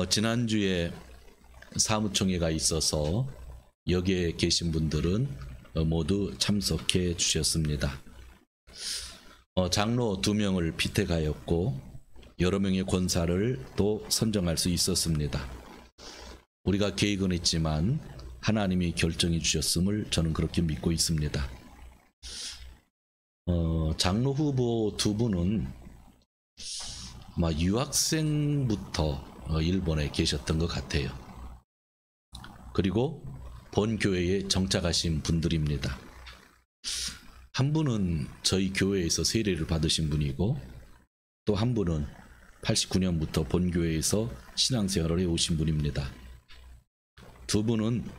지난주에 사무총회가 있어서 여기에 계신 분들은 모두 참석해 주셨습니다. 장로 2명을 피택하였고 여러 명의 권사를 또 선정할 수 있었습니다. 우리가 계획은 했지만 하나님이 결정해 주셨음을 저는 그렇게 믿고 있습니다. 장로 후보 2분은 아마 유학생부터 일본에 계셨던 것 같아요. 그리고 본 교회에 정착하신 분들입니다. 한 분은 저희 교회에서 세례를 받으신 분이고 또 한 분은 89년부터 본 교회에서 신앙생활을 해오신 분입니다. 2분은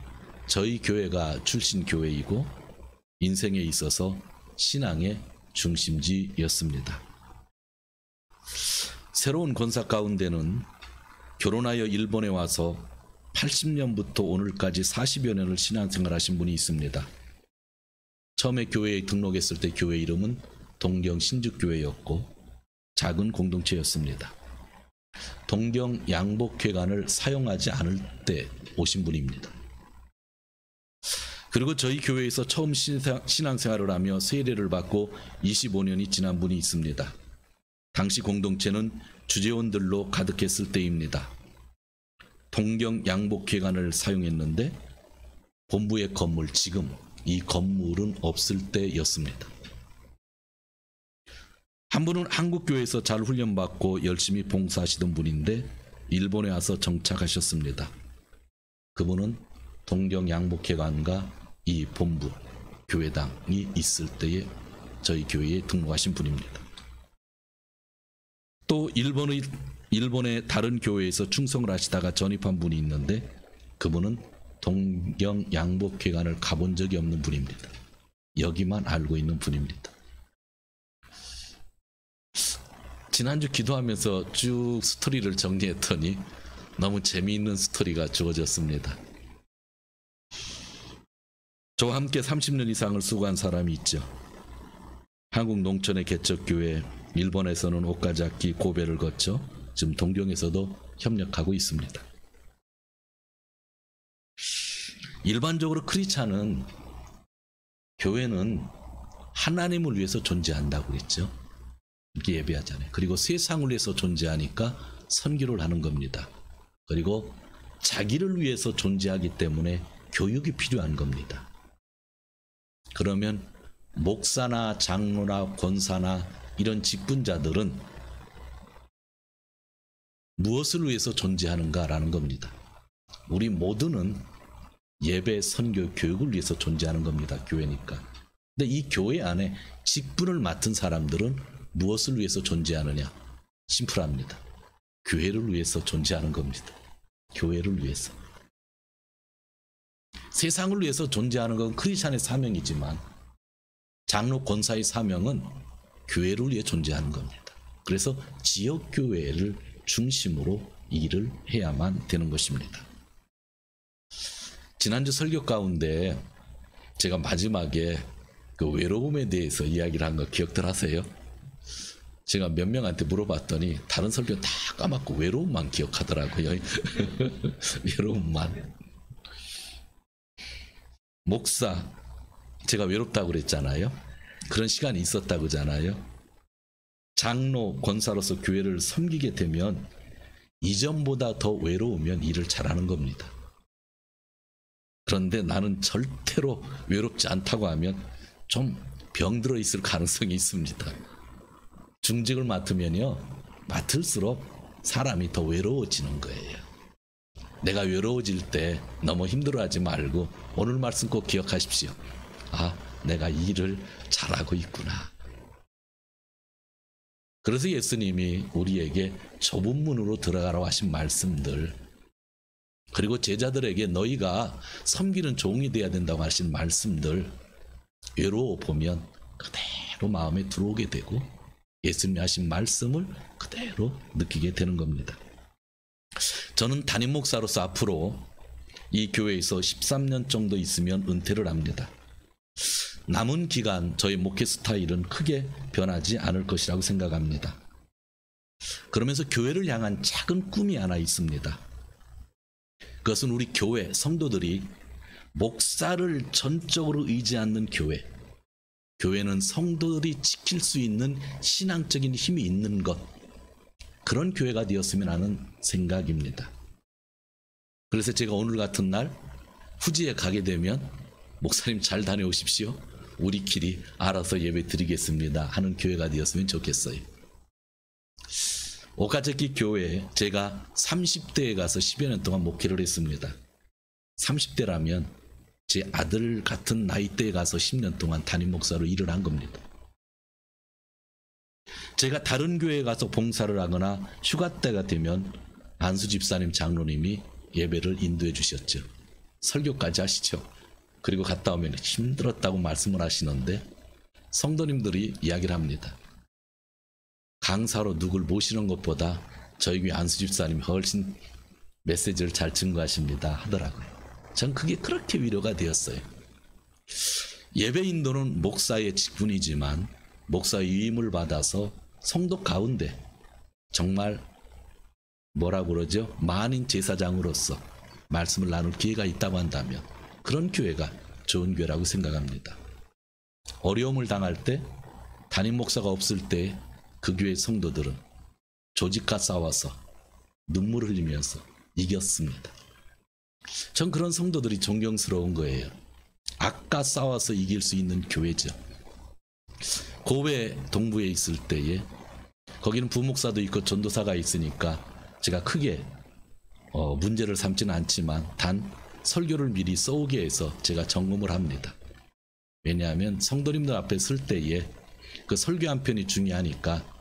저희 교회가 출신 교회이고 인생에 있어서 신앙의 중심지였습니다. 새로운 권사 가운데는 결혼하여 일본에 와서 80년부터 오늘까지 40여 년을 신앙생활 하신 분이 있습니다. 처음에 교회에 등록했을 때 교회 이름은 동경 신죽교회였고 작은 공동체였습니다. 동경 양복회관을 사용하지 않을 때 오신 분입니다. 그리고 저희 교회에서 처음 신앙생활을 하며 세례를 받고 25년이 지난 분이 있습니다. 당시 공동체는 주재원들로 가득했을 때입니다. 동경 양복회관을 사용했는데 본부의 건물, 지금 이 건물은 없을 때였습니다. 한 분은 한국교회에서 잘 훈련받고 열심히 봉사하시던 분인데 일본에 와서 정착하셨습니다. 그분은 동경 양복회관과 이 본부 교회당이 있을 때에 저희 교회에 등록하신 분입니다. 또 일본의 다른 교회에서 충성을 하시다가 전입한 분이 있는데 그분은 동경 양복회관을 가본 적이 없는 분입니다. 여기만 알고 있는 분입니다. 지난주 기도하면서 쭉 스토리를 정리했더니 너무 재미있는 스토리가 주어졌습니다. 저와 함께 30년 이상을 수고한 사람이 있죠. 한국 농촌의 개척교회, 일본에서는 오카자키 고베를 거쳐 지금 동경에서도 협력하고 있습니다. 일반적으로 크리스찬은 교회는 하나님을 위해서 존재한다고 그랬죠. 이렇게 예배하잖아요. 그리고 세상을 위해서 존재하니까 선교를 하는 겁니다. 그리고 자기를 위해서 존재하기 때문에 교육이 필요한 겁니다. 그러면 목사나 장로나 권사나 이런 직분자들은 무엇을 위해서 존재하는가라는 겁니다. 우리 모두는 예배, 선교, 교육을 위해서 존재하는 겁니다. 교회니까. 근데 이 교회 안에 직분을 맡은 사람들은 무엇을 위해서 존재하느냐? 심플합니다. 교회를 위해서 존재하는 겁니다. 교회를 위해서. 세상을 위해서 존재하는 건 크리스찬의 사명이지만 장로 권사의 사명은 교회를 위해 존재하는 겁니다. 그래서 지역교회를 중심으로 일을 해야만 되는 것입니다. 지난주 설교 가운데 제가 마지막에 그 외로움에 대해서 이야기를 한 거 기억들 하세요? 제가 몇 명한테 물어봤더니 다른 설교 다 까먹고 외로움만 기억하더라고요. 외로움만. 목사, 제가 외롭다고 그랬잖아요. 그런 시간이 있었다고 하잖아요. 장로, 권사로서 교회를 섬기게 되면 이전보다 더 외로우면 일을 잘하는 겁니다. 그런데 나는 절대로 외롭지 않다고 하면 좀 병들어 있을 가능성이 있습니다. 중직을 맡으면요, 맡을수록 사람이 더 외로워지는 거예요. 내가 외로워질 때 너무 힘들어하지 말고 오늘 말씀 꼭 기억하십시오. 아, 내가 이 일을 잘하고 있구나. 그래서 예수님이 우리에게 좁은 문으로 들어가라고 하신 말씀들, 그리고 제자들에게 너희가 섬기는 종이 되어야 된다고 하신 말씀들, 외로워 보면 그대로 마음에 들어오게 되고 예수님이 하신 말씀을 그대로 느끼게 되는 겁니다. 저는 담임 목사로서 앞으로 이 교회에서 13년 정도 있으면 은퇴를 합니다. 남은 기간 저희 목회 스타일은 크게 변하지 않을 것이라고 생각합니다. 그러면서 교회를 향한 작은 꿈이 하나 있습니다. 그것은 우리 교회 성도들이 목사를 전적으로 의지 않는 교회, 교회는 성도들이 지킬 수 있는 신앙적인 힘이 있는 것, 그런 교회가 되었으면 하는 생각입니다. 그래서 제가 오늘 같은 날 후지에 가게 되면 목사님 잘 다녀오십시오, 우리끼리 알아서 예배 드리겠습니다 하는 교회가 되었으면 좋겠어요. 오카자키 교회에 제가 30대에 가서 10여 년 동안 목회를 했습니다. 30대라면 제 아들 같은 나이대에 가서 10년 동안 담임 목사로 일을 한 겁니다. 제가 다른 교회에 가서 봉사를 하거나 휴가 때가 되면 안수 집사님 장로님이 예배를 인도해 주셨죠. 설교까지 하시죠. 그리고 갔다 오면 힘들었다고 말씀을 하시는데 성도님들이 이야기를 합니다. 강사로 누굴 모시는 것보다 저희 교회 안수 집사님이 훨씬 메시지를 잘 증거하십니다 하더라고요. 전 그게 그렇게 위로가 되었어요. 예배 인도는 목사의 직분이지만 목사의 위임을 받아서 성도 가운데 정말 뭐라고 그러죠? 만인 제사장으로서 말씀을 나눌 기회가 있다고 한다면 그런 교회가 좋은 교회라고 생각합니다. 어려움을 당할 때 담임 목사가 없을 때 그 교회 성도들은 조직과 싸워서 눈물을 흘리면서 이겼습니다. 전 그런 성도들이 존경스러운 거예요. 악과 싸워서 이길 수 있는 교회죠. 고베 동부에 있을 때에 거기는 부목사도 있고 전도사가 있으니까 제가 크게 문제를 삼지는 않지만 단 설교를 미리 써오게 해서 제가 점검을 합니다. 왜냐하면 성도님들 앞에 설 때에 그 설교 한 편이 중요하니까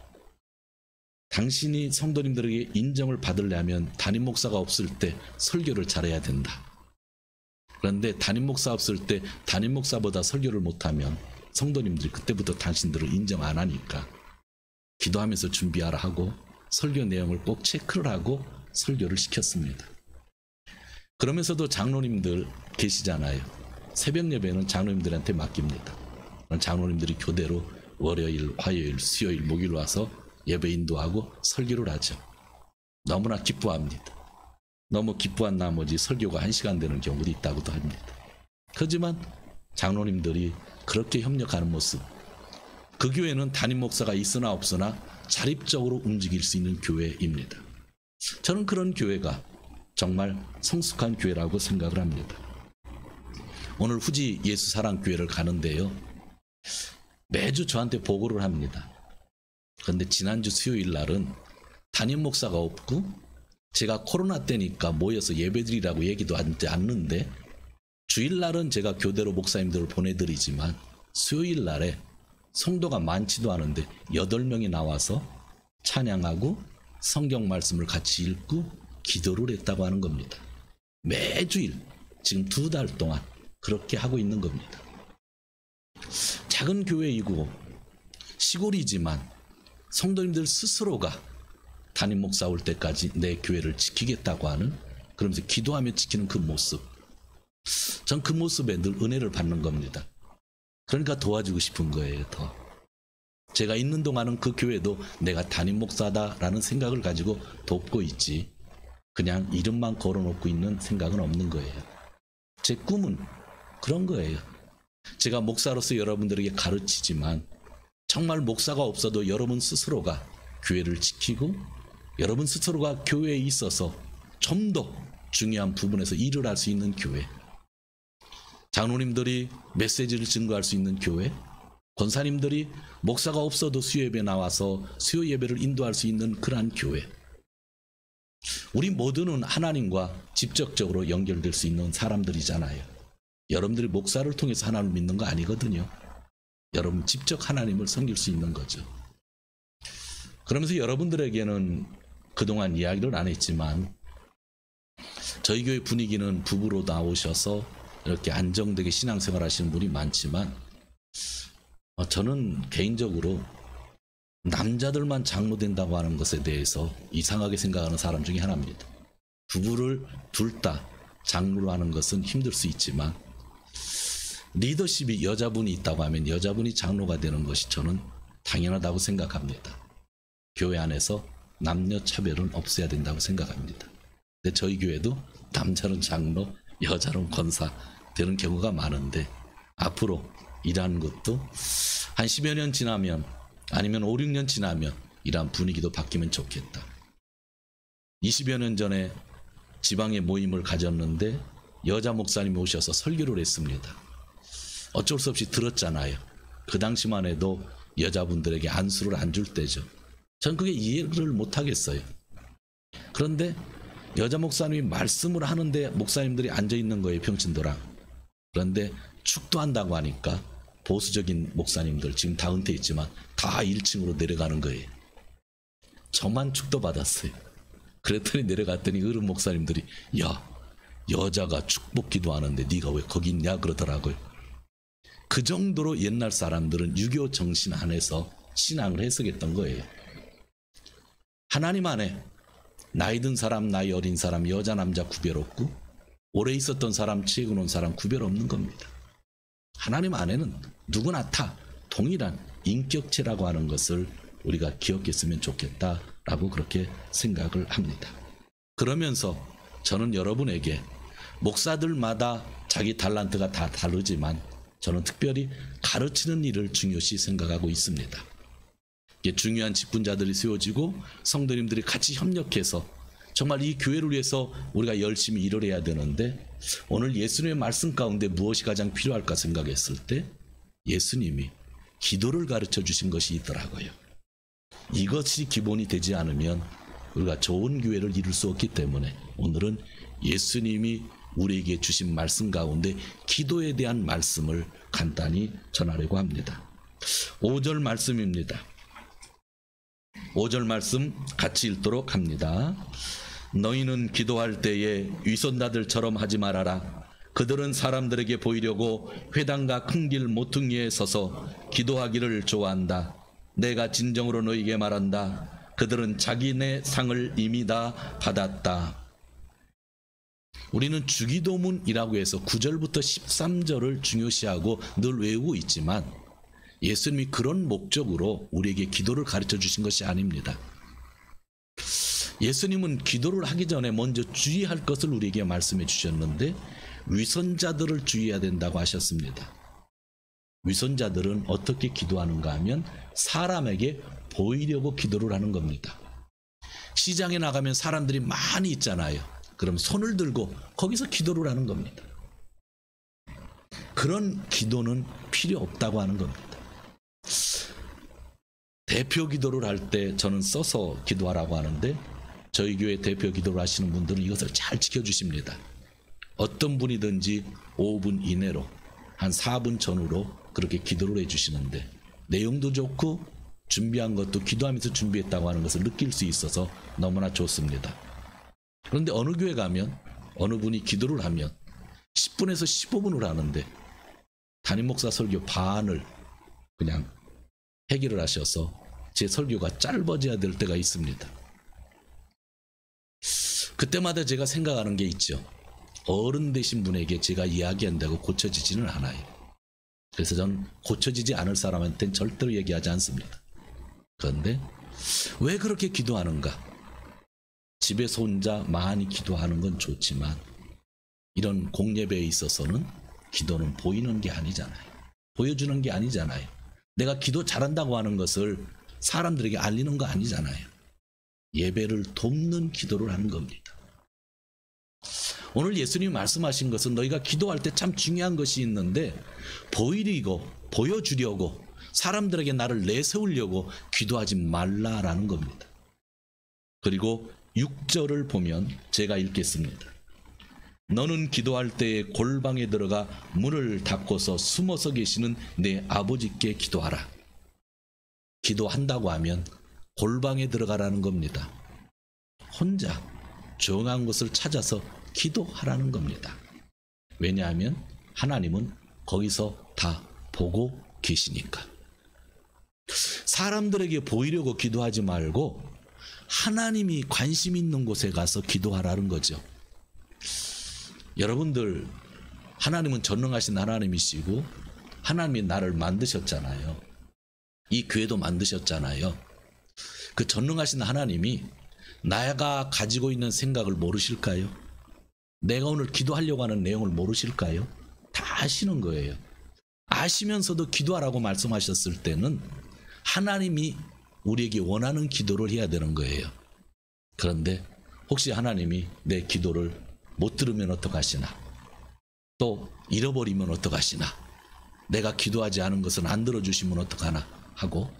당신이 성도님들에게 인정을 받으려면 담임 목사가 없을 때 설교를 잘해야 된다. 그런데 담임 목사 없을 때 담임 목사보다 설교를 못하면 성도님들이 그때부터 당신들을 인정 안 하니까 기도하면서 준비하라 하고 설교 내용을 꼭 체크를 하고 설교를 시켰습니다. 그러면서도 장로님들 계시잖아요. 새벽 예배는 장로님들한테 맡깁니다. 장로님들이 교대로 월요일, 화요일, 수요일, 목요일 와서 예배 인도하고 설교를 하죠. 너무나 기뻐합니다. 너무 기뻐한 나머지 설교가 1시간 되는 경우도 있다고도 합니다. 하지만 장로님들이 그렇게 협력하는 모습, 그 교회는 담임 목사가 있으나 없으나 자립적으로 움직일 수 있는 교회입니다. 저는 그런 교회가 정말 성숙한 교회라고 생각을 합니다. 오늘 후지 예수사랑교회를 가는데요, 매주 저한테 보고를 합니다. 그런데 지난주 수요일 날은 담임 목사가 없고 제가 코로나 때니까 모여서 예배드리라고 얘기도 하지 않는데 주일날은 제가 교대로 목사님들을 보내드리지만 수요일 날에 성도가 많지도 않은데 8명이 나와서 찬양하고 성경 말씀을 같이 읽고 기도를 했다고 하는 겁니다. 매주일 지금 2달 동안 그렇게 하고 있는 겁니다. 작은 교회이고 시골이지만 성도님들 스스로가 담임 목사 올 때까지 내 교회를 지키겠다고 하는, 그러면서 기도하며 지키는 그 모습, 전 그 모습에 늘 은혜를 받는 겁니다. 그러니까 도와주고 싶은 거예요. 더 제가 있는 동안은 그 교회도 내가 담임 목사다라는 생각을 가지고 돕고 있지 그냥 이름만 걸어놓고 있는 생각은 없는 거예요. 제 꿈은 그런 거예요. 제가 목사로서 여러분들에게 가르치지만 정말 목사가 없어도 여러분 스스로가 교회를 지키고 여러분 스스로가 교회에 있어서 좀 더 중요한 부분에서 일을 할 수 있는 교회, 장로님들이 메시지를 증거할 수 있는 교회, 권사님들이 목사가 없어도 수요예배 나와서 수요 예배를 인도할 수 있는 그러한 교회, 우리 모두는 하나님과 직접적으로 연결될 수 있는 사람들이잖아요. 여러분들이 목사를 통해서 하나님을 믿는 거 아니거든요. 여러분 직접 하나님을 섬길 수 있는 거죠. 그러면서 여러분들에게는 그동안 이야기를 안 했지만 저희 교회 분위기는 부부로 나오셔서 이렇게 안정되게 신앙생활 하시는 분이 많지만 저는 개인적으로 남자들만 장로 된다고 하는 것에 대해서 이상하게 생각하는 사람 중에 하나입니다. 부부를 둘 다 장로로 하는 것은 힘들 수 있지만 리더십이 여자분이 있다고 하면 여자분이 장로가 되는 것이 저는 당연하다고 생각합니다. 교회 안에서 남녀 차별은 없어야 된다고 생각합니다. 근데 저희 교회도 남자는 장로, 여자는 권사 되는 경우가 많은데 앞으로 이러한 것도 한 10여 년 지나면 아니면 5, 6년 지나면 이러한 분위기도 바뀌면 좋겠다. 20여 년 전에 지방에 모임을 가졌는데 여자 목사님이 오셔서 설교를 했습니다. 어쩔 수 없이 들었잖아요. 그 당시만 해도 여자분들에게 안수를 안 줄 때죠. 전 그게 이해를 못하겠어요. 그런데 여자 목사님이 말씀을 하는데 목사님들이 앉아있는 거예요. 평신도랑. 그런데 축도한다고 하니까 보수적인 목사님들 지금 다 은퇴했지만 다 1층으로 내려가는 거예요. 저만 축도받았어요. 그랬더니 내려갔더니 어른 목사님들이 야, 여자가 축복 기도하는데 네가 왜 거기 있냐 그러더라고요. 그 정도로 옛날 사람들은 유교 정신 안에서 신앙을 해석했던 거예요. 하나님 안에 나이 든 사람, 나이 어린 사람, 여자, 남자 구별 없고 오래 있었던 사람, 최근 온 사람 구별 없는 겁니다. 하나님 안에는 누구나 다 동일한 인격체라고 하는 것을 우리가 기억했으면 좋겠다라고 그렇게 생각을 합니다. 그러면서 저는 여러분에게 목사들마다 자기 달란트가 다 다르지만 저는 특별히 가르치는 일을 중요시 생각하고 있습니다. 중요한 직분자들이 세워지고 성도님들이 같이 협력해서 정말 이 교회를 위해서 우리가 열심히 일을 해야 되는데 오늘 예수님의 말씀 가운데 무엇이 가장 필요할까 생각했을 때 예수님이 기도를 가르쳐 주신 것이 있더라고요. 이것이 기본이 되지 않으면 우리가 좋은 교회를 이룰 수 없기 때문에 오늘은 예수님이 우리에게 주신 말씀 가운데 기도에 대한 말씀을 간단히 전하려고 합니다. 5절 말씀입니다. 5절 말씀 같이 읽도록 합니다. 너희는 기도할 때에 위선자들처럼 하지 말아라. 그들은 사람들에게 보이려고 회당과 큰 길 모퉁이에 서서 기도하기를 좋아한다. 내가 진정으로 너희에게 말한다. 그들은 자기네 상을 이미 다 받았다. 우리는 주기도문이라고 해서 9절부터 13절을 중요시하고 늘 외우고 있지만 예수님이 그런 목적으로 우리에게 기도를 가르쳐 주신 것이 아닙니다. 예수님은 기도를 하기 전에 먼저 주의할 것을 우리에게 말씀해 주셨는데 위선자들을 주의해야 된다고 하셨습니다. 위선자들은 어떻게 기도하는가 하면 사람에게 보이려고 기도를 하는 겁니다. 시장에 나가면 사람들이 많이 있잖아요. 그럼 손을 들고 거기서 기도를 하는 겁니다. 그런 기도는 필요 없다고 하는 겁니다. 대표 기도를 할 때 저는 써서 기도하라고 하는데 저희 교회 대표 기도를 하시는 분들은 이것을 잘 지켜주십니다. 어떤 분이든지 5분 이내로 한 4분 전후로 그렇게 기도를 해주시는데 내용도 좋고 준비한 것도 기도하면서 준비했다고 하는 것을 느낄 수 있어서 너무나 좋습니다. 그런데 어느 교회 가면 어느 분이 기도를 하면 10분에서 15분을 하는데 담임 목사 설교 반을 그냥 해결을 하셔서 제 설교가 짧아져야 될 때가 있습니다. 그때마다 제가 생각하는 게 있죠. 어른 되신 분에게 제가 이야기한다고 고쳐지지는 않아요. 그래서 저는 고쳐지지 않을 사람한테는 절대로 얘기하지 않습니다. 그런데 왜 그렇게 기도하는가? 집에서 혼자 많이 기도하는 건 좋지만 이런 공예배에 있어서는 기도는 보이는 게 아니잖아요. 보여주는 게 아니잖아요. 내가 기도 잘한다고 하는 것을 사람들에게 알리는 거 아니잖아요. 예배를 돕는 기도를 하는 겁니다. 오늘 예수님이 말씀하신 것은 너희가 기도할 때 참 중요한 것이 있는데 보이려고 보여주려고 사람들에게 나를 내세우려고 기도하지 말라라는 겁니다. 그리고 6절을 보면 제가 읽겠습니다. 너는 기도할 때에 골방에 들어가 문을 닫고서 숨어서 계시는 내 아버지께 기도하라. 기도한다고 하면 골방에 들어가라는 겁니다. 혼자 조용한 곳을 찾아서 기도하라는 겁니다. 왜냐하면 하나님은 거기서 다 보고 계시니까. 사람들에게 보이려고 기도하지 말고 하나님이 관심 있는 곳에 가서 기도하라는 거죠. 여러분들, 하나님은 전능하신 하나님이시고 하나님이 나를 만드셨잖아요. 이 교회도 만드셨잖아요. 그 전능하신 하나님이 나가 가지고 있는 생각을 모르실까요? 내가 오늘 기도하려고 하는 내용을 모르실까요? 다 아시는 거예요. 아시면서도 기도하라고 말씀하셨을 때는 하나님이 우리에게 원하는 기도를 해야 되는 거예요. 그런데 혹시 하나님이 내 기도를 못 들으면 어떡하시나? 또 잃어버리면 어떡하시나? 내가 기도하지 않은 것은 안 들어주시면 어떡하나? 하고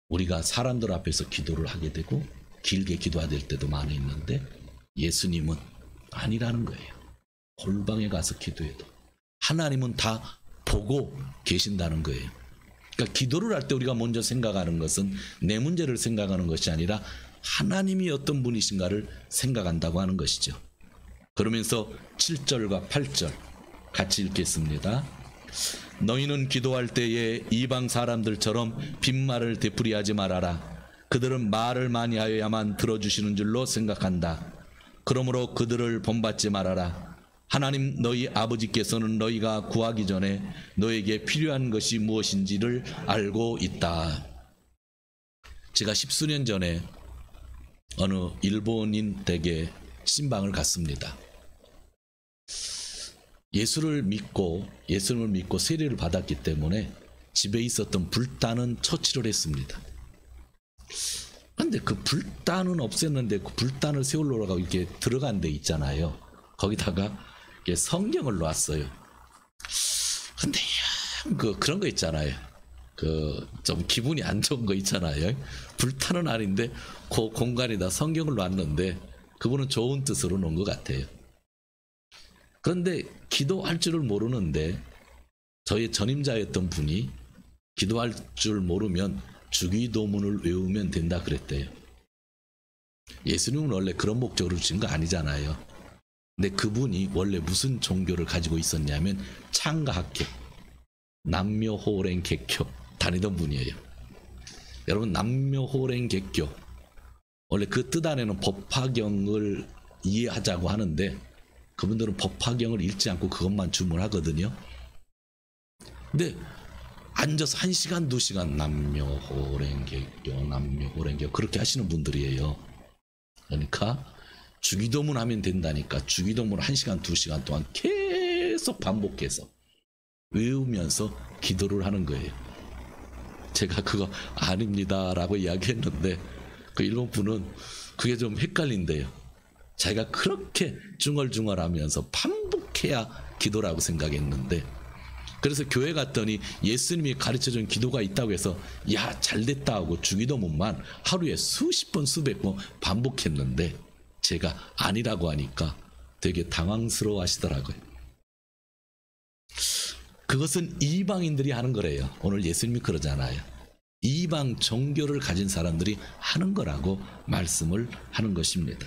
우리가 사람들 앞에서 기도를 하게 되고 길게 기도해야 될 때도 많이 있는데 예수님은 아니라는 거예요. 골방에 가서 기도해도 하나님은 다 보고 계신다는 거예요. 그러니까 기도를 할 때 우리가 먼저 생각하는 것은 내 문제를 생각하는 것이 아니라 하나님이 어떤 분이신가를 생각한다고 하는 것이죠. 그러면서 7절과 8절 같이 읽겠습니다. 너희는 기도할 때에 이방 사람들처럼 빈말을 되풀이하지 말아라. 그들은 말을 많이 하여야만 들어주시는 줄로 생각한다. 그러므로 그들을 본받지 말아라. 하나님 너희 아버지께서는 너희가 구하기 전에 너에게 필요한 것이 무엇인지를 알고 있다. 제가 10수년 전에 어느 일본인 댁에 신방을 갔습니다. 예수님을 믿고 세례를 받았기 때문에 집에 있었던 불단은 처치를 했습니다. 그런데 그 불단은 없앴는데 그 불단을 세우려고 이렇게 들어간 데 있잖아요. 거기다가 성경을 놨어요. 근데 그런 거 있잖아요. 좀 기분이 안 좋은 거 있잖아요. 불탄은 아닌데 그 공간에다 성경을 놨는데 그분은 좋은 뜻으로 놓은 것 같아요. 그런데 기도할 줄을 모르는데 저의 전임자였던 분이 기도할 줄 모르면 주기도문을 외우면 된다 그랬대요. 예수님은 원래 그런 목적으로 주신 거 아니잖아요. 근데 그분이 원래 무슨 종교를 가지고 있었냐면 창가학교, 남묘호랭개교 다니던 분이에요. 여러분 남묘호랭개교 원래 그 뜻 안에는 법화경을 이해하자고 하는데 그분들은 법화경을 읽지 않고 그것만 주문하거든요. 근데 앉아서 1시간 2시간 남묘호랭개교 그렇게 하시는 분들이에요. 그러니까 주기도문 하면 된다니까 주기도문 1시간 2시간 동안 계속 반복해서 외우면서 기도를 하는 거예요. 제가 그거 아닙니다 라고 이야기했는데 그 일본 분은 그게 좀 헷갈린대요. 자기가 그렇게 중얼중얼하면서 반복해야 기도라고 생각했는데 그래서 교회 갔더니 예수님이 가르쳐준 기도가 있다고 해서 야 잘됐다 하고 주기도문만 하루에 수십 번 수백 번 반복했는데 제가 아니라고 하니까 되게 당황스러워 하시더라고요. 그것은 이방인들이 하는 거래요. 오늘 예수님이 그러잖아요. 이방 종교를 가진 사람들이 하는 거라고 말씀을 하는 것입니다.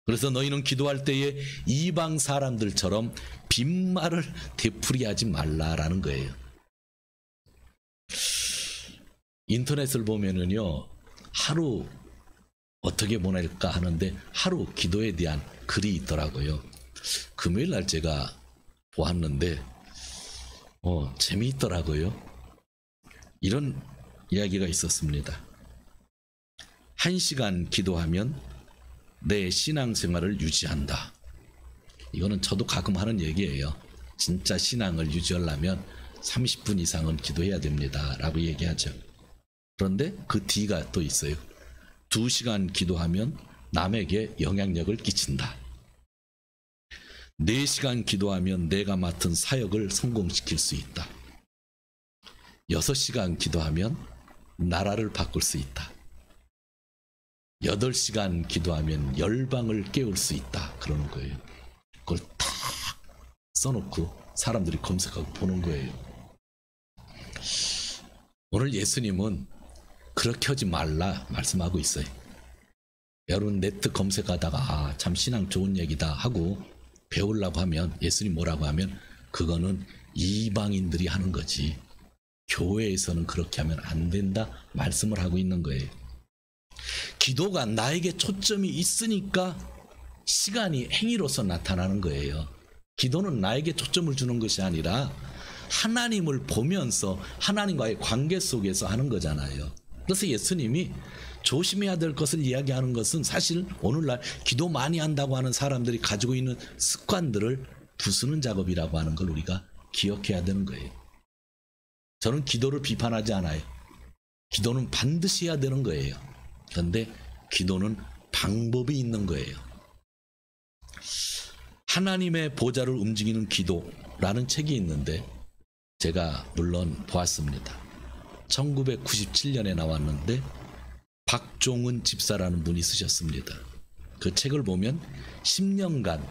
그래서 너희는 기도할 때에 이방 사람들처럼 빈말을 되풀이하지 말라라는 거예요. 인터넷을 보면은요 하루 어떻게 보낼까 하는데 하루 기도에 대한 글이 있더라고요. 금요일 날 제가 보았는데 재미있더라고요. 이런 이야기가 있었습니다. 1시간 기도하면 내 신앙생활을 유지한다. 이거는 저도 가끔 하는 얘기예요. 진짜 신앙을 유지하려면 30분 이상은 기도해야 됩니다 라고 얘기하죠. 그런데 그 뒤가 또 있어요. 2시간 기도하면 남에게 영향력을 끼친다. 4시간 기도하면 내가 맡은 사역을 성공시킬 수 있다. 6시간 기도하면 나라를 바꿀 수 있다. 8시간 기도하면 열방을 깨울 수 있다. 그러는 거예요. 그걸 탁 써놓고 사람들이 검색하고 보는 거예요. 오늘 예수님은 그렇게 하지 말라 말씀하고 있어요. 여러분 네트 검색하다가 참 신앙 좋은 얘기다 하고 배우려고 하면 예수님 뭐라고 하면 그거는 이방인들이 하는 거지 교회에서는 그렇게 하면 안 된다 말씀을 하고 있는 거예요. 기도가 나에게 초점이 있으니까 시간이 행위로서 나타나는 거예요. 기도는 나에게 초점을 주는 것이 아니라 하나님을 보면서 하나님과의 관계 속에서 하는 거잖아요. 그래서 예수님이 조심해야 될 것을 이야기하는 것은 사실 오늘날 기도 많이 한다고 하는 사람들이 가지고 있는 습관들을 부수는 작업이라고 하는 걸 우리가 기억해야 되는 거예요. 저는 기도를 비판하지 않아요. 기도는 반드시 해야 되는 거예요. 그런데 기도는 방법이 있는 거예요. 하나님의 보좌를 움직이는 기도라는 책이 있는데 제가 물론 보았습니다. 1997년에 나왔는데 박종은 집사라는 분이 쓰셨습니다. 그 책을 보면 10년간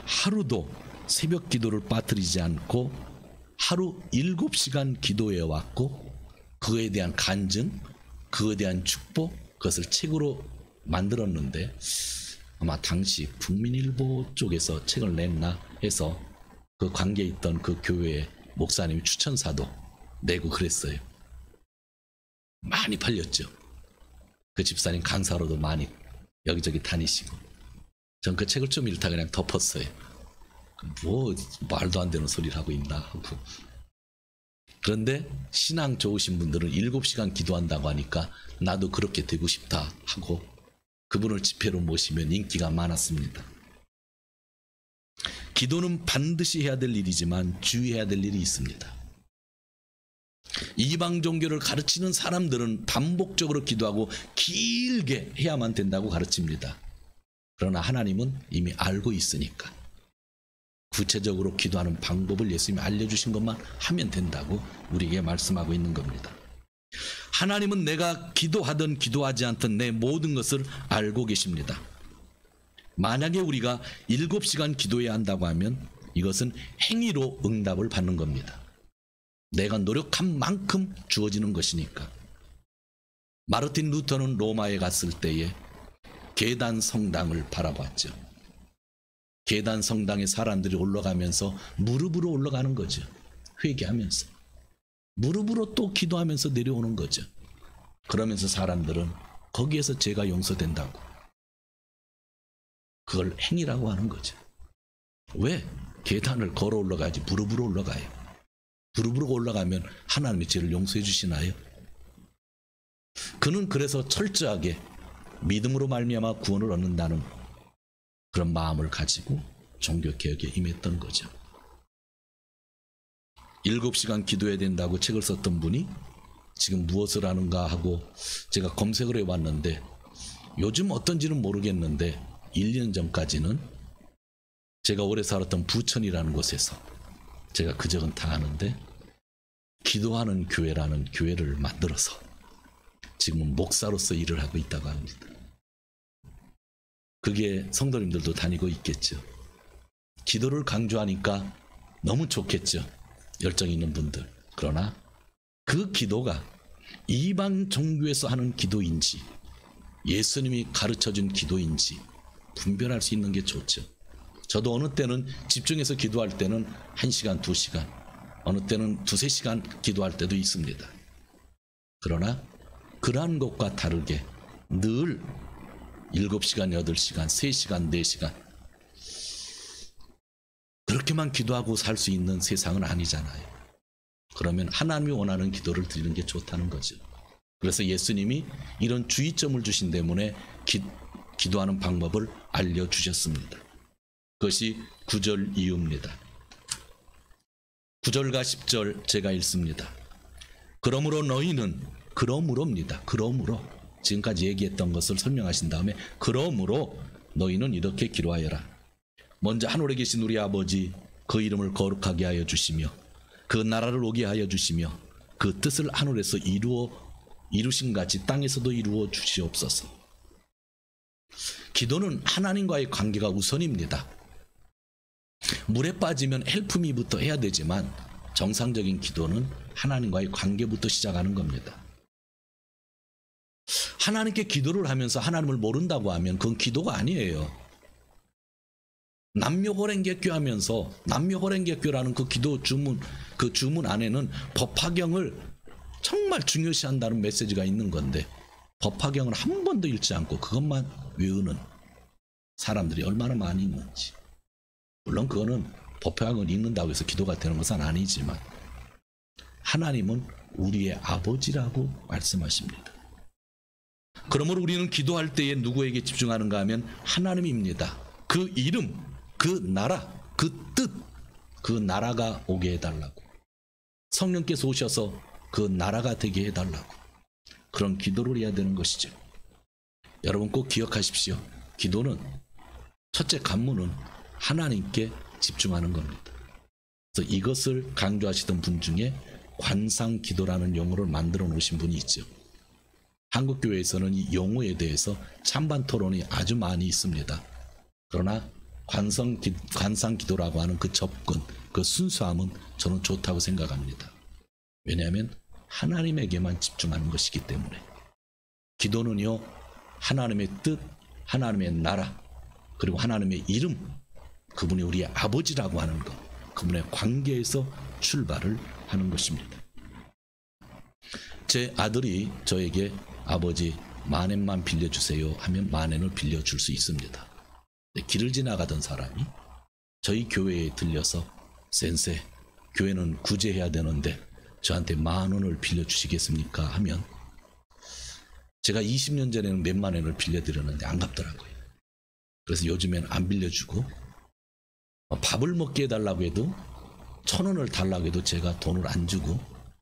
하루도 새벽 기도를 빠뜨리지 않고 하루 7시간 기도해 왔고 그에 대한 간증, 그에 대한 축복, 그것을 책으로 만들었는데 아마 당시 국민일보 쪽에서 책을 냈나 해서 그 관계에 있던 그 교회 목사님이 추천사도 내고 그랬어요. 많이 팔렸죠. 그 집사님 강사로도 많이 여기저기 다니시고. 전 그 책을 좀 읽다가 그냥 덮었어요. 뭐 말도 안 되는 소리를 하고 있나 하고. 그런데 신앙 좋으신 분들은 7시간 기도한다고 하니까 나도 그렇게 되고 싶다 하고 그분을 집회로 모시면 인기가 많았습니다. 기도는 반드시 해야 될 일이지만 주의해야 될 일이 있습니다. 이방 종교를 가르치는 사람들은 반복적으로 기도하고 길게 해야만 된다고 가르칩니다. 그러나 하나님은 이미 알고 있으니까 구체적으로 기도하는 방법을 예수님이 알려주신 것만 하면 된다고 우리에게 말씀하고 있는 겁니다. 하나님은 내가 기도하든 기도하지 않든 내 모든 것을 알고 계십니다. 만약에 우리가 7시간 기도해야 한다고 하면 이것은 행위로 응답을 받는 겁니다. 내가 노력한 만큼 주어지는 것이니까. 마르틴 루터는 로마에 갔을 때에 계단 성당을 바라봤죠. 계단 성당에 사람들이 올라가면서 무릎으로 올라가는 거죠. 회개하면서. 무릎으로 또 기도하면서 내려오는 거죠. 그러면서 사람들은 거기에서 죄가 용서된다고. 그걸 행위라고 하는 거죠. 왜? 계단을 걸어 올라가야지 무릎으로 올라가요. 무릎으로 올라가면 하나님의 죄를 용서해 주시나요? 그는 그래서 철저하게 믿음으로 말미암아 구원을 얻는다는 그런 마음을 가지고 종교개혁에 임했던 거죠. 7시간 기도해야 된다고 책을 썼던 분이 지금 무엇을 하는가 하고 제가 검색을 해봤는데 요즘 어떤지는 모르겠는데 1년 전까지는 제가 오래 살았던 부천이라는 곳에서 제가 그 적은 다 아는데 기도하는 교회라는 교회를 만들어서 지금은 목사로서 일을 하고 있다고 합니다. 그게 성도님들도 다니고 있겠죠. 기도를 강조하니까 너무 좋겠죠. 열정 있는 분들. 그러나 그 기도가 이방 종교에서 하는 기도인지 예수님이 가르쳐준 기도인지 분별할 수 있는 게 좋죠. 저도 어느 때는 집중해서 기도할 때는 1시간, 2시간, 어느 때는 2-3시간 기도할 때도 있습니다. 그러나 그러한 것과 다르게 늘 7시간, 8시간, 3시간, 4시간 그렇게만 기도하고 살 수 있는 세상은 아니잖아요. 그러면 하나님이 원하는 기도를 드리는 게 좋다는 거죠. 그래서 예수님이 이런 주의점을 주신 때문에 기도하는 방법을 알려주셨습니다. 그것이 9절 이유입니다. 9절과 10절 제가 읽습니다. 그러므로 너희는 그러므로입니다. 그러므로 지금까지 얘기했던 것을 설명하신 다음에 그러므로 너희는 이렇게 기도하여라. 먼저 하늘에 계신 우리 아버지 그 이름을 거룩하게 하여 주시며 그 나라를 오게 하여 주시며 그 뜻을 하늘에서 이루신 같이 땅에서도 이루어 주시옵소서. 기도는 하나님과의 관계가 우선입니다. 물에 빠지면 헬프미부터 해야 되지만 정상적인 기도는 하나님과의 관계부터 시작하는 겁니다. 하나님께 기도를 하면서 하나님을 모른다고 하면 그건 기도가 아니에요. 남묘호랭개교 하면서 남묘호랭개교라는 그 기도 주문, 그 주문 안에는 법화경을 정말 중요시한다는 메시지가 있는 건데 법화경을 한 번도 읽지 않고 그것만 외우는 사람들이 얼마나 많이 있는지. 물론 그거는 법화경을 읽는다고 해서 기도가 되는 것은 아니지만 하나님은 우리의 아버지라고 말씀하십니다. 그러므로 우리는 기도할 때에 누구에게 집중하는가 하면 하나님입니다. 그 이름, 그 나라, 그 뜻, 그 나라가 오게 해달라고. 성령께서 오셔서 그 나라가 되게 해달라고. 그런 기도를 해야 되는 것이죠. 여러분 꼭 기억하십시오. 기도는 첫째 간문은 하나님께 집중하는 겁니다. 그래서 이것을 강조하시던 분 중에 관상기도라는 용어를 만들어 놓으신 분이 있죠. 한국교회에서는 이 용어에 대해서 찬반 토론이 아주 많이 있습니다. 그러나 관상기도라고 하는 그 접근, 그 순수함은 저는 좋다고 생각합니다. 왜냐하면 하나님에게만 집중하는 것이기 때문에. 기도는요, 하나님의 뜻, 하나님의 나라, 그리고 하나님의 이름, 그분이 우리의 아버지라고 하는 것, 그분의 관계에서 출발을 하는 것입니다. 제 아들이 저에게 아버지 만엔만 빌려주세요 하면 만엔을 빌려줄 수 있습니다. 길을 지나가던 사람이 저희 교회에 들려서 센세, 교회는 구제해야 되는데 저한테 10,000원을 빌려주시겠습니까 하면 제가 20년 전에는 몇만 원을 빌려드렸는데 안 갚더라고요. 그래서 요즘엔 안 빌려주고 밥을 먹게 해달라고 해도 1,000원을 달라고 해도 제가 돈을 안 주고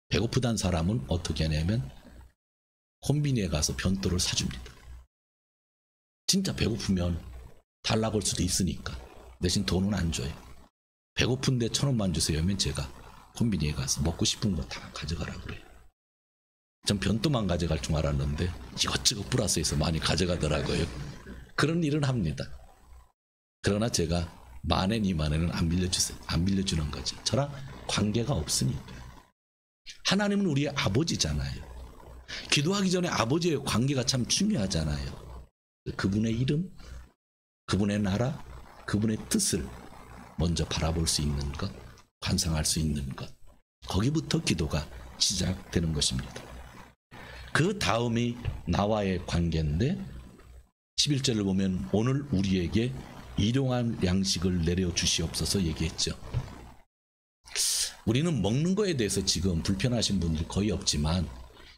배고프단 사람은 어떻게 하냐면 콤비니에 가서 변또를 사줍니다. 진짜 배고프면 달라고 할 수도 있으니까 대신 돈은 안 줘요. 배고픈데 1,000원만 주세요 하면 제가 콤비니에 가서 먹고 싶은 거 다 가져가라고 그래요. 전 변또만 가져갈 줄 알았는데 이것저것 플러스해서 많이 가져가더라고요. 그런 일은 합니다. 그러나 제가 10,000원, 20,000원은 안 빌려주세요. 안 빌려주는 거죠. 저랑 관계가 없으니까. 하나님은 우리의 아버지잖아요. 기도하기 전에 아버지의 관계가 참 중요하잖아요. 그분의 이름, 그분의 나라, 그분의 뜻을 먼저 바라볼 수 있는 것, 관상할 수 있는 것, 거기부터 기도가 시작되는 것입니다. 그 다음이 나와의 관계인데 11절을 보면 오늘 우리에게 일용할 양식을 내려주시옵소서 얘기했죠. 우리는 먹는 거에 대해서 지금 불편하신 분들이 거의 없지만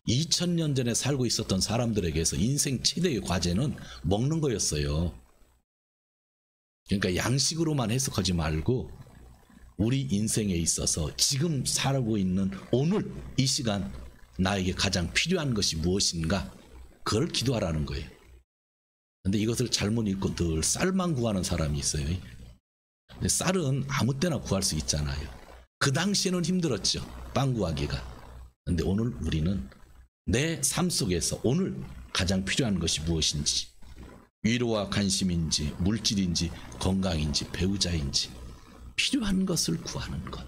2000년 전에 살고 있었던 사람들에게서 인생 최대의 과제는 먹는 거였어요. 그러니까 양식으로만 해석하지 말고 우리 인생에 있어서 지금 살고 있는 오늘 이 시간 나에게 가장 필요한 것이 무엇인가, 그걸 기도하라는 거예요. 근데 이것을 잘못 읽고 늘 쌀만 구하는 사람이 있어요. 근데 쌀은 아무 때나 구할 수 있잖아요. 그 당시에는 힘들었죠, 빵 구하기가. 근데 오늘 우리는 내 삶 속에서 오늘 가장 필요한 것이 무엇인지, 위로와 관심인지, 물질인지, 건강인지, 배우자인지 필요한 것을 구하는 것.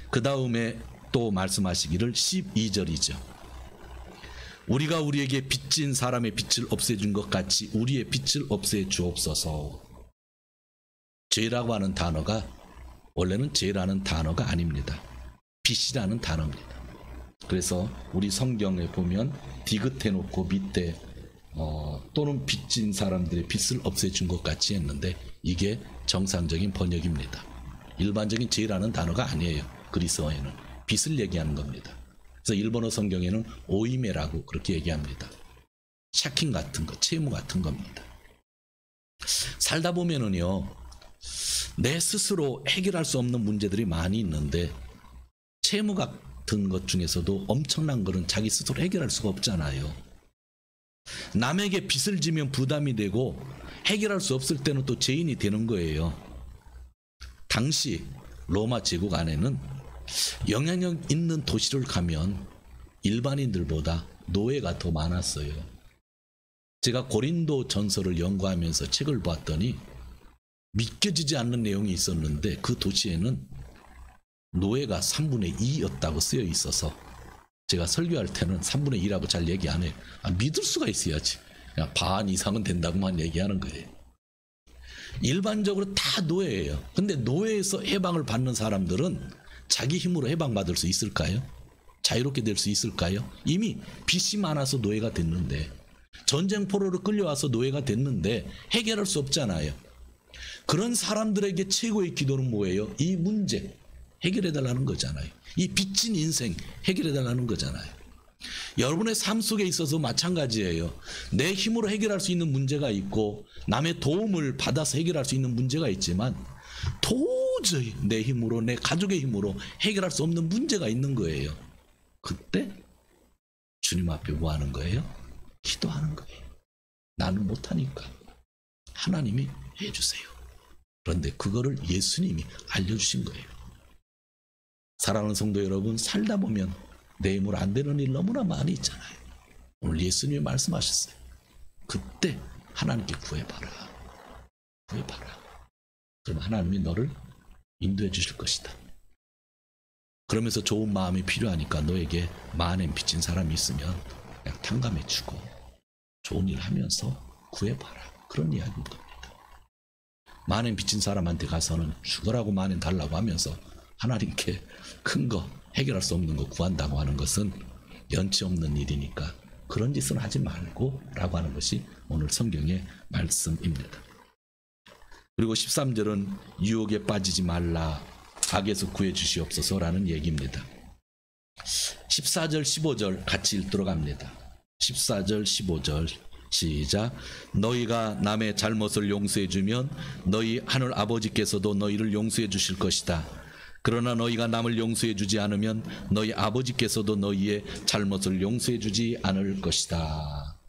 그 다음에 또 말씀하시기를 12절이죠. 우리가 우리에게 빚진 사람의 빚을 없애준 것 같이 우리의 빚을 없애 주옵소서. 죄라고 하는 단어가 원래는 죄라는 단어가 아닙니다. 빚이라는 단어입니다. 그래서 우리 성경에 보면 디귿해놓고 밑에 또는 빚진 사람들의 빚을 없애준 것 같이 했는데 이게 정상적인 번역입니다. 일반적인 죄라는 단어가 아니에요. 그리스어에는 빚을 얘기하는 겁니다. 그래서 일본어 성경에는 오이메라고 그렇게 얘기합니다. 샤킹 같은 거, 채무 같은 겁니다. 살다 보면은요, 내 스스로 해결할 수 없는 문제들이 많이 있는데 채무 같은 것 중에서도 엄청난 거는 자기 스스로 해결할 수가 없잖아요. 남에게 빚을 지면 부담이 되고 해결할 수 없을 때는 또 죄인이 되는 거예요. 당시 로마 제국 안에는 영향력 있는 도시를 가면 일반인들보다 노예가 더 많았어요. 제가 고린도 전서를 연구하면서 책을 봤더니 믿겨지지 않는 내용이 있었는데 그 도시에는 노예가 3분의 2였다고 쓰여 있어서 제가 설교할 때는 3분의 2라고 잘 얘기 안 해요. 믿을 수가 있어야지. 그냥 반 이상은 된다고만 얘기하는 거예요. 일반적으로 다 노예예요. 근데 노예에서 해방을 받는 사람들은 자기 힘으로 해방받을 수 있을까요? 자유롭게 될 수 있을까요? 이미 빚이 많아서 노예가 됐는데, 전쟁 포로로 끌려와서 노예가 됐는데 해결할 수 없잖아요. 그런 사람들에게 최고의 기도는 뭐예요? 이 문제 해결해달라는 거잖아요. 이 빚진 인생 해결해달라는 거잖아요. 여러분의 삶 속에 있어서 마찬가지예요. 내 힘으로 해결할 수 있는 문제가 있고 남의 도움을 받아서 해결할 수 있는 문제가 있지만 도저히 내 힘으로, 내 가족의 힘으로 해결할 수 없는 문제가 있는 거예요. 그때 주님 앞에 뭐 하는 거예요? 기도하는 거예요. 나는 못하니까 하나님이 해주세요. 그런데 그거를 예수님이 알려주신 거예요. 사랑하는 성도 여러분, 살다 보면 내 힘으로 안 되는 일 너무나 많이 있잖아요. 오늘 예수님이 말씀하셨어요. 그때 하나님께 구해봐라. 구해봐라. 그럼 하나님이 너를 인도해 주실 것이다. 그러면서 좋은 마음이 필요하니까 너에게 만엔 빚진 사람이 있으면 그냥 탕감해 주고 좋은 일 하면서 구해봐라. 그런 이야기인 겁니다. 만엔 빚진 사람한테 가서는 죽으라고 만엔 달라고 하면서 하나님께 큰 거, 해결할 수 없는 거 구한다고 하는 것은 연치 없는 일이니까 그런 짓은 하지 말고 라고 하는 것이 오늘 성경의 말씀입니다. 그리고 13절은 유혹에 빠지지 말라, 악에서 구해 주시옵소서라는 얘기입니다. 14절 15절 같이 읽도록 합니다. 14절 15절 시작. 너희가 남의 잘못을 용서해 주면 너희 하늘 아버지께서도 너희를 용서해 주실 것이다. 그러나 너희가 남을 용서해 주지 않으면 너희 아버지께서도 너희의 잘못을 용서해 주지 않을 것이다.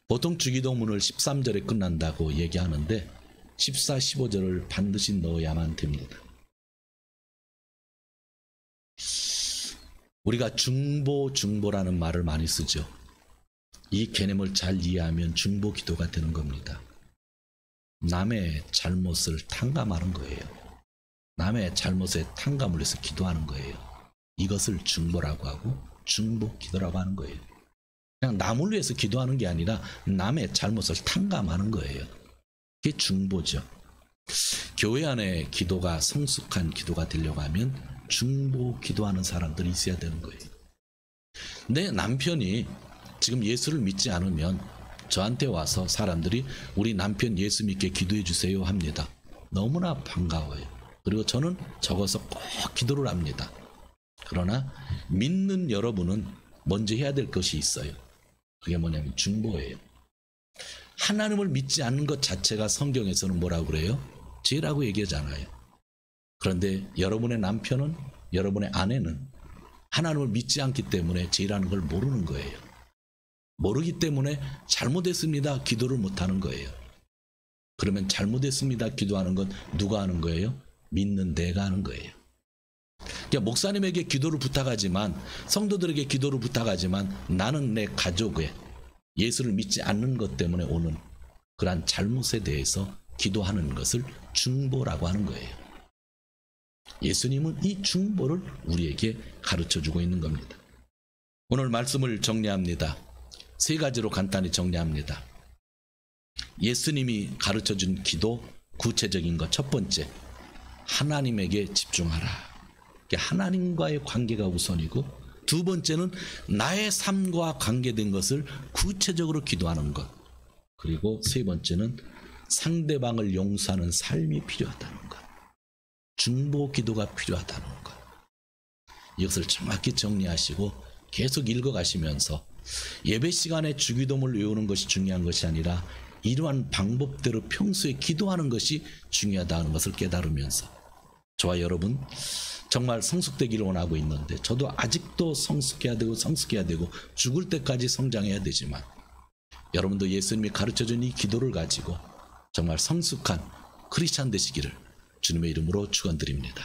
보통 주기도문을 13절에 끝난다고 얘기하는데 14, 15절을 반드시 넣어야만 됩니다. 우리가 중보라는 말을 많이 쓰죠. 이 개념을 잘 이해하면 중보 기도가 되는 겁니다. 남의 잘못을 탕감하는 거예요. 남의 잘못에 탕감을 해서 기도하는 거예요. 이것을 중보라고 하고 중보 기도라고 하는 거예요. 그냥 남을 위해서 기도하는 게 아니라 남의 잘못을 탕감하는 거예요. 그게 중보죠. 교회 안에 기도가 성숙한 기도가 되려고 하면 중보 기도하는 사람들이 있어야 되는 거예요. 내 남편이 지금 예수를 믿지 않으면 저한테 와서 사람들이 우리 남편 예수 믿게 기도해 주세요 합니다. 너무나 반가워요. 그리고 저는 적어서 꼭 기도를 합니다. 그러나 믿는 여러분은 먼저 해야 될 것이 있어요. 그게 뭐냐면 중보예요. 하나님을 믿지 않는 것 자체가 성경에서는 뭐라고 그래요? 죄라고 얘기하잖아요. 그런데 여러분의 남편은, 여러분의 아내는 하나님을 믿지 않기 때문에 죄라는 걸 모르는 거예요. 모르기 때문에 잘못했습니다 기도를 못하는 거예요. 그러면 잘못했습니다 기도하는 건 누가 하는 거예요? 믿는 내가 하는 거예요. 그러니까 목사님에게 기도를 부탁하지만, 성도들에게 기도를 부탁하지만 나는 내 가족에 예수를 믿지 않는 것 때문에 오는 그러한 잘못에 대해서 기도하는 것을 중보라고 하는 거예요. 예수님은 이 중보를 우리에게 가르쳐주고 있는 겁니다. 오늘 말씀을 정리합니다. 세 가지로 간단히 정리합니다. 예수님이 가르쳐준 기도, 구체적인 것 첫 번째, 하나님에게 집중하라. 하나님과의 관계가 우선이고, 두 번째는 나의 삶과 관계된 것을 구체적으로 기도하는 것, 그리고 세 번째는 상대방을 용서하는 삶이 필요하다는 것, 중보 기도가 필요하다는 것. 이것을 정확히 정리하시고 계속 읽어가시면서 예배 시간에 주기도문을 외우는 것이 중요한 것이 아니라 이러한 방법대로 평소에 기도하는 것이 중요하다는 것을 깨달으면서 저와 여러분 정말 성숙되기를 원하고 있는데, 저도 아직도 성숙해야 되고 죽을 때까지 성장해야 되지만, 여러분도 예수님이 가르쳐준 이 기도를 가지고 정말 성숙한 크리스찬 되시기를 주님의 이름으로 축원드립니다.